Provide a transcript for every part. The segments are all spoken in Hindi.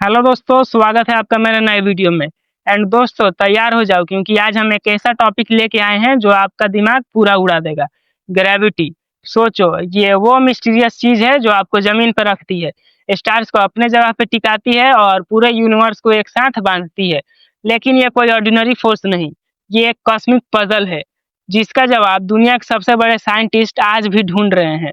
हेलो दोस्तों, स्वागत है आपका मेरे नए वीडियो में। एंड दोस्तों तैयार हो जाओ क्योंकि आज हम एक ऐसा टॉपिक लेके आए हैं जो आपका दिमाग पूरा उड़ा देगा। ग्रेविटी। सोचो, ये वो मिस्टीरियस चीज है जो आपको जमीन पर रखती है, स्टार्स को अपने जगह पे टिकाती है और पूरे यूनिवर्स को एक साथ बांधती है। लेकिन ये कोई ऑर्डिनरी फोर्स नहीं, ये एक कॉस्मिक पजल है जिसका जवाब दुनिया के सबसे बड़े साइंटिस्ट आज भी ढूंढ रहे हैं।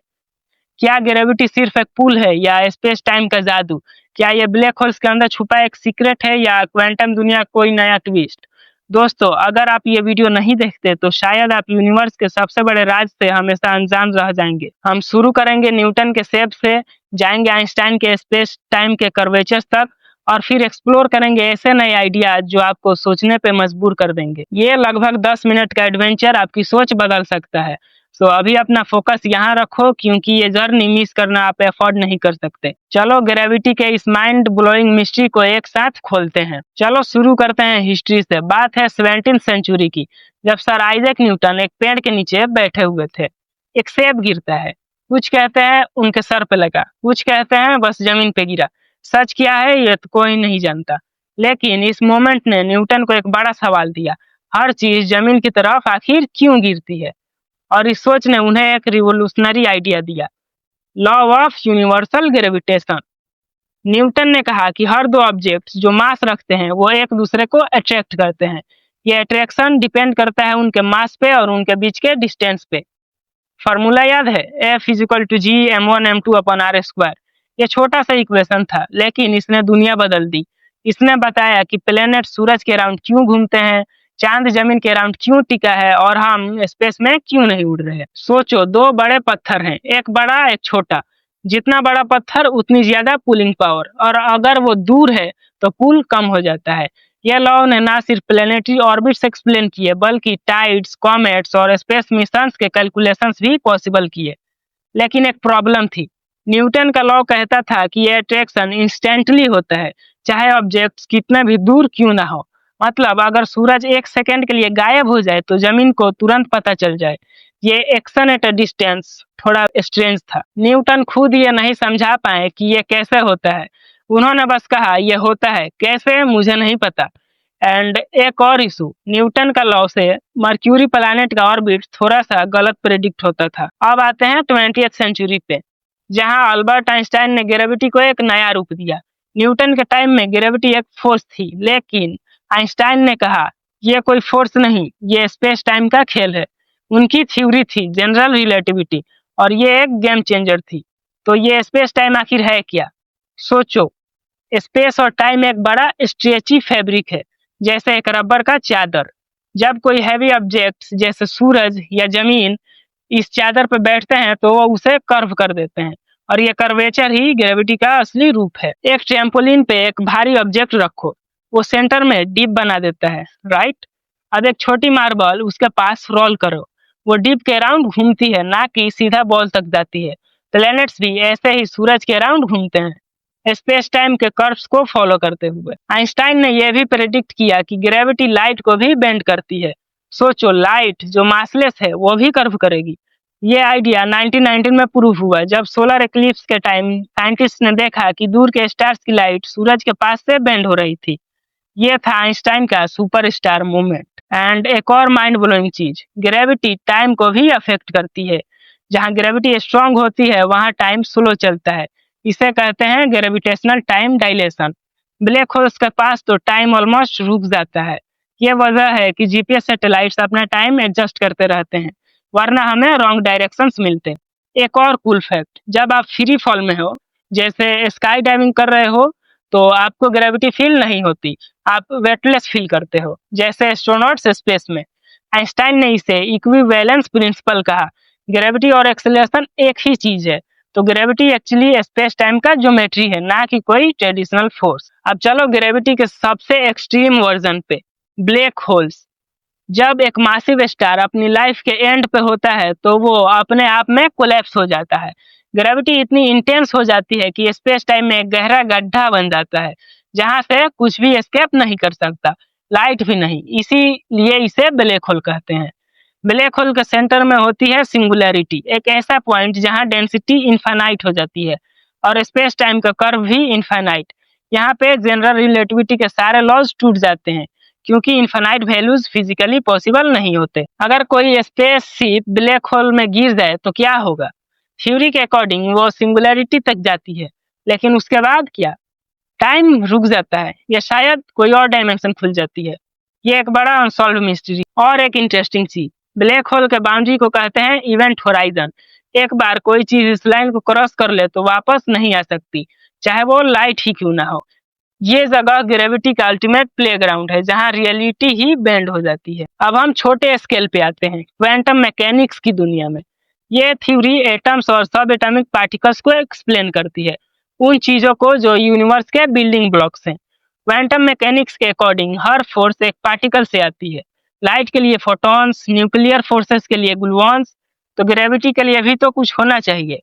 क्या ग्रेविटी सिर्फ एक पुल है या स्पेस टाइम का जादू? क्या ये ब्लैक होल्स के अंदर छुपा एक सीक्रेट है या क्वांटम दुनिया का कोई नया ट्विस्ट? दोस्तों, अगर आप ये वीडियो नहीं देखते तो शायद आप यूनिवर्स के सबसे बड़े राज से हमेशा अनजान रह जाएंगे। हम शुरू करेंगे न्यूटन के शेप से, जाएंगे आइंस्टाइन के स्पेस टाइम के कर्वेचर्स तक, और फिर एक्सप्लोर करेंगे ऐसे नए आइडियाज जो आपको सोचने पे मजबूर कर देंगे। ये लगभग 10 मिनट का एडवेंचर आपकी सोच बदल सकता है। तो अभी अपना फोकस यहाँ रखो क्योंकि ये जर्नी मिस करना आप अफोर्ड नहीं कर सकते। चलो ग्रेविटी के इस माइंड ब्लोइंग मिस्ट्री को एक साथ खोलते हैं। चलो शुरू करते हैं हिस्ट्री से। बात है 17वीं सेंचुरी की, जब सर आइजैक न्यूटन एक पेड़ के नीचे बैठे हुए थे। एक सेब गिरता है, कुछ कहते हैं उनके सर पे लगा, कुछ कहते हैं बस जमीन पे गिरा। सच क्या है ये तो कोई नहीं जानता, लेकिन इस मोमेंट ने न्यूटन को एक बड़ा सवाल दिया। हर चीज जमीन की तरफ आखिर क्यों गिरती है? और इस सोच ने उन्हें एक रिवोल्यूशनरी आइडिया दिया, law of universal gravitation. Newton ने कहा कि हर दो ऑब्जेक्ट्स जो मास रखते हैं वो एक दूसरे को अट्रैक्ट करते हैं। ये अट्रैक्शन डिपेंड करता है उनके मास पे और उनके बीच के डिस्टेंस पे। फार्मूला याद है, F is equal to G m1 m2 upon r square. ये छोटा सा इक्वेशन था लेकिन इसने दुनिया बदल दी। इसने बताया कि प्लेनेट सूरज के अराउंड क्यों घूमते हैं, चांद जमीन के अराउंड क्यों टिका है और हम स्पेस में क्यों नहीं उड़ रहे। सोचो, दो बड़े पत्थर हैं, एक बड़ा एक छोटा। जितना बड़ा पत्थर उतनी ज्यादा पुलिंग पावर, और अगर वो दूर है तो पुल कम हो जाता है। यह लॉ ने ना सिर्फ प्लेनेटरी ऑर्बिट्स एक्सप्लेन किए बल्कि टाइड्स, कॉमेट्स और स्पेस मिशंस के कैलकुलेशंस भी पॉसिबल किए। लेकिन एक प्रॉब्लम थी। न्यूटन का लॉ कहता था कि यह अट्रैक्शन इंस्टेंटली होता है, चाहे ऑब्जेक्ट्स कितने भी दूर क्यों ना हो। मतलब अगर सूरज एक सेकंड के लिए गायब हो जाए तो जमीन को तुरंत पता चल जाए। ये एक्शन एट अ डिस्टेंस थोड़ा स्ट्रेंज था। न्यूटन खुद ये नहीं समझा पाए कि ये कैसे होता है। उन्होंने बस कहा ये होता है, कैसे मुझे नहीं पता। एंड एक और इशू, न्यूटन का लॉ से मर्क्यूरी प्लैनेट का ऑर्बिट थोड़ा सा गलत प्रेडिक्ट होता था। अब आते हैं 20वीं सेंचुरी पे, जहां अल्बर्ट आइंस्टाइन ने ग्रेविटी को एक नया रूप दिया। न्यूटन के टाइम में ग्रेविटी एक फोर्स थी, लेकिन आइंस्टाइन ने कहा यह कोई फोर्स नहीं, ये स्पेस टाइम का खेल है। उनकी थ्योरी थी जनरल रिलेटिविटी, और ये एक गेम चेंजर थी। तो ये स्पेस टाइम आखिर है क्या? सोचो, स्पेस और टाइम एक बड़ा स्ट्रेची फैब्रिक है, जैसे एक रबर का चादर। जब कोई हैवी ऑब्जेक्ट जैसे सूरज या जमीन इस चादर पर बैठते हैं तो वो उसे कर्व कर देते हैं, और ये कर्वेचर ही ग्रेविटी का असली रूप है। एक ट्रैम्पोलिन पे एक भारी ऑब्जेक्ट रखो, वो सेंटर में डिप बना देता है, राइट? अब एक छोटी मार्बल उसके पास रोल करो, वो डिप के अराउंड घूमती है, ना कि सीधा बॉल तक जाती है। प्लैनेट्स भी ऐसे ही सूरज के अराउंड घूमते हैं, स्पेस टाइम के कर्व्स को फॉलो करते हुए। आइंस्टाइन ने यह भी प्रेडिक्ट किया कि ग्रेविटी लाइट को भी बेंड करती है। सोचो, लाइट जो मासलेस है वो भी कर्व करेगी। ये आइडिया 1919 में प्रूव हुआ, जब सोलर एक्लिप्स के टाइम साइंटिस्ट ने देखा कि दूर के स्टार्स की लाइट सूरज के पास से बेंड हो रही थी। ये था आइंस्टाइन का सुपरस्टार मूवमेंट। एंड एक और माइंड ब्लोइंग चीज, ग्रेविटी टाइम को भी अफेक्ट करती है। जहाँ ग्रेविटी स्ट्रांग होती है वहाँ टाइम स्लो चलता है। इसे कहते हैं gravitational time dilation. Black holes के पास तो टाइम ऑलमोस्ट रुक जाता है। ये वजह है कि जीपीएस सैटेलाइट्स अपना टाइम एडजस्ट करते रहते हैं, वरना हमें रॉन्ग डायरेक्शंस मिलते हैं। एक और कूल फैक्ट, जब आप फ्री फॉल में हो, जैसे स्काई डाइविंग कर रहे हो, तो आपको ग्रेविटी फील नहीं होती, आप वेटलेस फील करते हो, जैसे एस्ट्रोनॉट्स स्पेस में। आइंस्टाइन ने इसे इक्विवेलेंस प्रिंसिपल कहा। ग्रेविटी और एक्सेलरेशन एक ही चीज है, तो ग्रेविटी एक्चुअली स्पेस टाइम का ज्योमेट्री है, ना कि कोई ट्रेडिशनल फोर्स। अब चलो ग्रेविटी के सबसे एक्सट्रीम वर्जन पे, ब्लैक होल्स। जब एक मासिव स्टार अपनी लाइफ के एंड पे होता है तो वो अपने आप में कोलैप्स हो जाता है। ग्रेविटी इतनी इंटेंस हो जाती है कि स्पेस टाइम में एक गहरा गड्ढा बन जाता है, जहां से कुछ भी एस्केप नहीं कर सकता, लाइट भी नहीं। इसीलिए इसे ब्लैक होल कहते हैं। ब्लैक होल के सेंटर में होती है सिंगुलैरिटी, एक ऐसा पॉइंट जहां डेंसिटी इनफाइनाइट हो जाती है और स्पेस टाइम का कर्व भी इनफाइनाइट। यहाँ पे जनरल रिलेटिविटी के सारे लॉज टूट जाते हैं क्योंकि इनफाइनाइट वैल्यूज फिजिकली पॉसिबल नहीं होते। अगर कोई स्पेसशिप ब्लैक होल में गिर जाए तो क्या होगा? थ्योरी के अकॉर्डिंग वो सिंगुलैरिटी तक जाती है, लेकिन उसके बाद क्या? टाइम रुक जाता है या शायद कोई और डायमेंशन खुल जाती है। ये एक बड़ा अनसॉल्व मिस्ट्री। और एक इंटरेस्टिंग चीज, ब्लैक होल के बाउंड्री को कहते हैं इवेंट होराइजन। एक बार कोई चीज इस लाइन को क्रॉस कर ले तो वापस नहीं आ सकती, चाहे वो लाइट ही क्यों ना हो। ये जगह ग्रेविटी का अल्टीमेट प्लेग्राउंड है जहाँ रियलिटी ही बेंड हो जाती है। अब हम छोटे स्केल पे आते हैं, क्वांटम मैकेनिक्स की दुनिया में। ये थ्योरी एटम्स और सब एटॉमिक पार्टिकल्स को एक्सप्लेन करती है, उन चीजों को जो यूनिवर्स के बिल्डिंग ब्लॉक्स हैं। क्वांटम मैकेनिक्स के अकॉर्डिंग हर फोर्स एक पार्टिकल से आती है। लाइट के लिए फोटॉन्स, न्यूक्लियर फोर्सेस के लिए ग्लूऑन्स, तो ग्रेविटी के लिए भी तो कुछ होना चाहिए,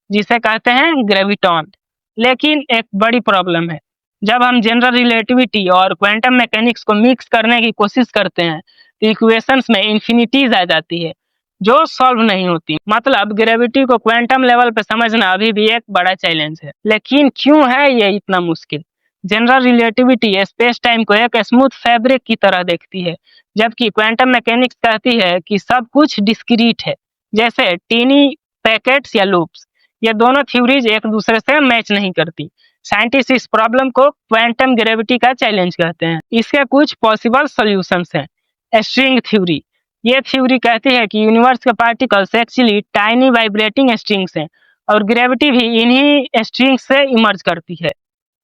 जिसे कहते हैं ग्रेविटॉन। लेकिन एक बड़ी प्रॉब्लम है, जब हम जनरल रिलेटिविटी और क्वांटम मैकेनिक्स को मिक्स करने की कोशिश करते हैं तो इक्वेशंस में इंफिनिटीज आ जाती है जो सॉल्व नहीं होती। मतलब ग्रेविटी को क्वांटम लेवल पे समझना अभी भी एक बड़ा चैलेंज है। लेकिन क्यों है ये इतना मुश्किल? जनरल रिलेटिविटी स्पेस टाइम को एक स्मूथ फैब्रिक की तरह देखती है, जबकि क्वांटम मैकेनिक्स कहती है कि सब कुछ डिस्क्रीट है, जैसे टीनी पैकेट्स या लूप्स। ये दोनों थ्योरीज एक दूसरे से मैच नहीं करती। साइंटिस्ट इस प्रॉब्लम को क्वांटम ग्रेविटी का चैलेंज कहते हैं। इसके कुछ पॉसिबल सॉल्यूशंस हैं। स्ट्रिंग थ्योरी, ये थ्योरी कहती है कि यूनिवर्स के particles actually tiny vibrating strings हैं और ग्रेविटी भी इन्हीं स्ट्रिंग्स से इमर्ज करती है।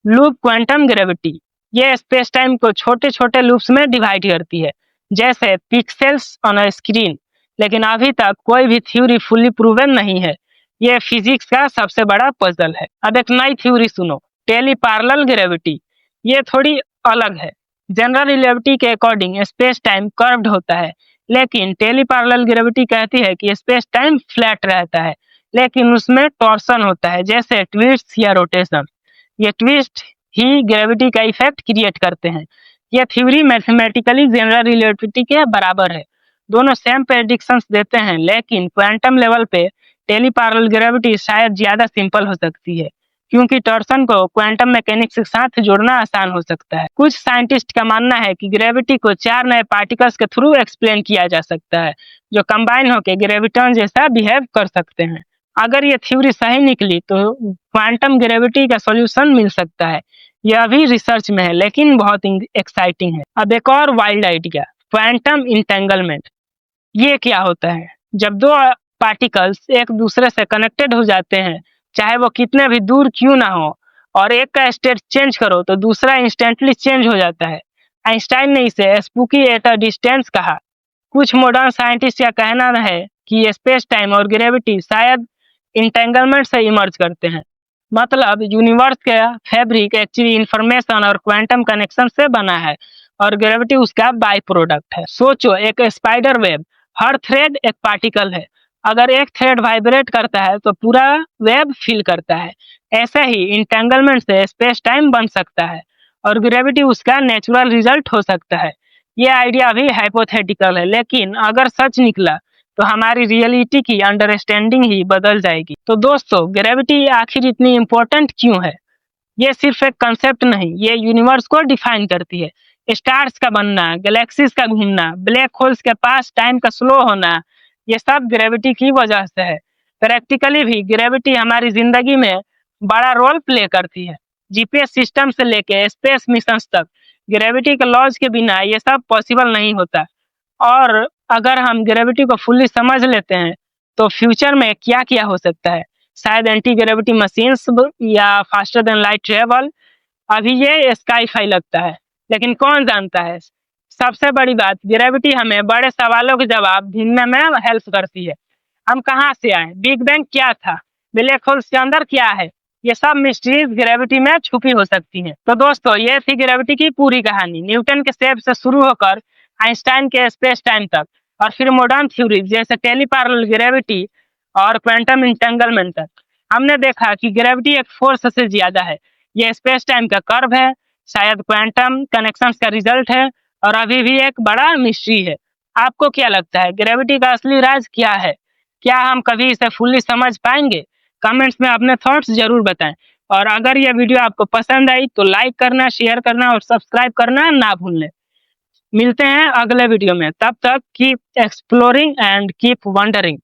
लूप क्वांटम ग्रेविटी, ये स्पेस टाइम को छोटे छोटे लूप्स में डिवाइड करती है, जैसे पिक्सेल्स ऑन अ स्क्रीन। लेकिन अभी तक कोई भी थ्योरी फुल्ली प्रूवन नहीं है। ये फिजिक्स का सबसे बड़ा पजल है। अब एक नई थ्योरी सुनो, टेली पैरेलल ग्रेविटी। ये थोड़ी अलग है। जनरल रिलेटिविटी के अकॉर्डिंग स्पेस टाइम कर्व्ड होता है, लेकिन टेली पैरेलल ग्रेविटी कहती है कि स्पेस टाइम फ्लैट रहता है, लेकिन उसमें टॉर्सन होता है, जैसे ट्विस्ट या रोटेशन। ये ट्विस्ट ही ग्रेविटी का इफेक्ट क्रिएट करते हैं। यह थ्योरी मैथमेटिकली जनरल रिलेटिविटी के बराबर है। दोनों सेम प्रेडिक्शंस देते हैं, लेकिन क्वांटम लेवल पे टेली पैरेलल ग्रेविटी शायद ज्यादा सिंपल हो सकती है, क्योंकि टॉर्सन को क्वांटम मैकेनिक्स के साथ जोड़ना आसान हो सकता है। कुछ साइंटिस्ट का मानना है कि ग्रेविटी को 4 नए पार्टिकल्स के थ्रू एक्सप्लेन किया जा सकता है, जो कंबाइन होकर ग्रेविटॉन जैसा बिहेव कर सकते हैं। अगर ये थ्योरी सही निकली तो क्वांटम ग्रेविटी का सॉल्यूशन मिल सकता है। यह अभी रिसर्च में है, लेकिन बहुत एक्साइटिंग है। अब एक और वाइल्ड आइडिया, क्वांटम इंटेंगलमेंट। ये क्या होता है? जब दो पार्टिकल्स एक दूसरे से कनेक्टेड हो जाते हैं, चाहे वो कितने भी दूर क्यों ना हो, और एक का स्टेट चेंज करो तो दूसरा इंस्टेंटली चेंज हो जाता है। आइंस्टाइन ने इसे स्पूकी एट अ डिस्टेंस कहा। कुछ मॉडर्न साइंटिस्ट का कहना है कि स्पेस टाइम और ग्रेविटी शायद इंटेंगलमेंट से इमर्ज करते हैं। मतलब यूनिवर्स का फैब्रिक एक्चुअली इंफॉर्मेशन और क्वांटम कनेक्शन से बना है और ग्रेविटी उसका बाई प्रोडक्ट है। सोचो, एक स्पाइडर वेब, हर थ्रेड एक पार्टिकल है। अगर एक थ्रेड वाइब्रेट करता है तो पूरा वेब फील करता है। ऐसे ही इंटेंगलमेंट से स्पेस टाइम बन सकता है और ग्रेविटी उसका नेचुरल रिजल्ट हो सकता है। ये आइडिया भी हाइपोथेटिकल है, लेकिन अगर सच निकला तो हमारी रियलिटी की अंडरस्टैंडिंग ही बदल जाएगी। तो दोस्तों, ग्रेविटी आखिर इतनी इम्पोर्टेंट क्यों है? ये सिर्फ एक कंसेप्ट नहीं, ये यूनिवर्स को डिफाइन करती है। स्टार्स का बनना, गैलेक्सीज का घूमना, ब्लैक होल्स के पास टाइम का स्लो होना, ये सब ग्रेविटी की वजह से है। प्रैक्टिकली भी ग्रेविटी हमारी जिंदगी में बड़ा रोल प्ले करती है। जीपीएस सिस्टम से लेके स्पेस मिशंस तक ग्रेविटी के लॉज के बिना ये सब पॉसिबल नहीं होता। और अगर हम ग्रेविटी को फुल्ली समझ लेते हैं तो फ्यूचर में क्या क्या हो सकता है, शायद एंटी ग्रेविटी मशीन्स या फास्टर देन लाइट ट्रेवल। अभी ये स्काई-फाई लगता है, लेकिन कौन जानता है। सबसे बड़ी बात, ग्रेविटी हमें बड़े सवालों के जवाब ढूंढने में हेल्प करती है। हम कहाँ से आए, बिग बैंग क्या था, ब्लैक होल्स के अंदर क्या है, ये सब मिस्ट्रीज ग्रेविटी में छुपी हो सकती हैं। तो दोस्तों, ये थी ग्रेविटी की पूरी कहानी, न्यूटन के शेप से शुरू होकर आइंस्टाइन के स्पेस टाइम तक, और फिर मॉडर्न थ्योरीज जैसे टेली पैरेलल ग्रेविटी और क्वांटम इंटेंगलमेंट तक। हमने देखा कि ग्रेविटी एक फोर्स से ज्यादा है, ये स्पेस टाइम का कर्व है, शायद क्वांटम कनेक्शंस का रिजल्ट है, और अभी भी एक बड़ा मिस्ट्री है। आपको क्या लगता है, ग्रेविटी का असली राज क्या है? क्या हम कभी इसे फुल्ली समझ पाएंगे? कमेंट्स में अपने थॉट्स जरूर बताएं। और अगर यह वीडियो आपको पसंद आई तो लाइक करना, शेयर करना और सब्सक्राइब करना ना भूलें। मिलते हैं अगले वीडियो में, तब तक keep exploring and keep wondering.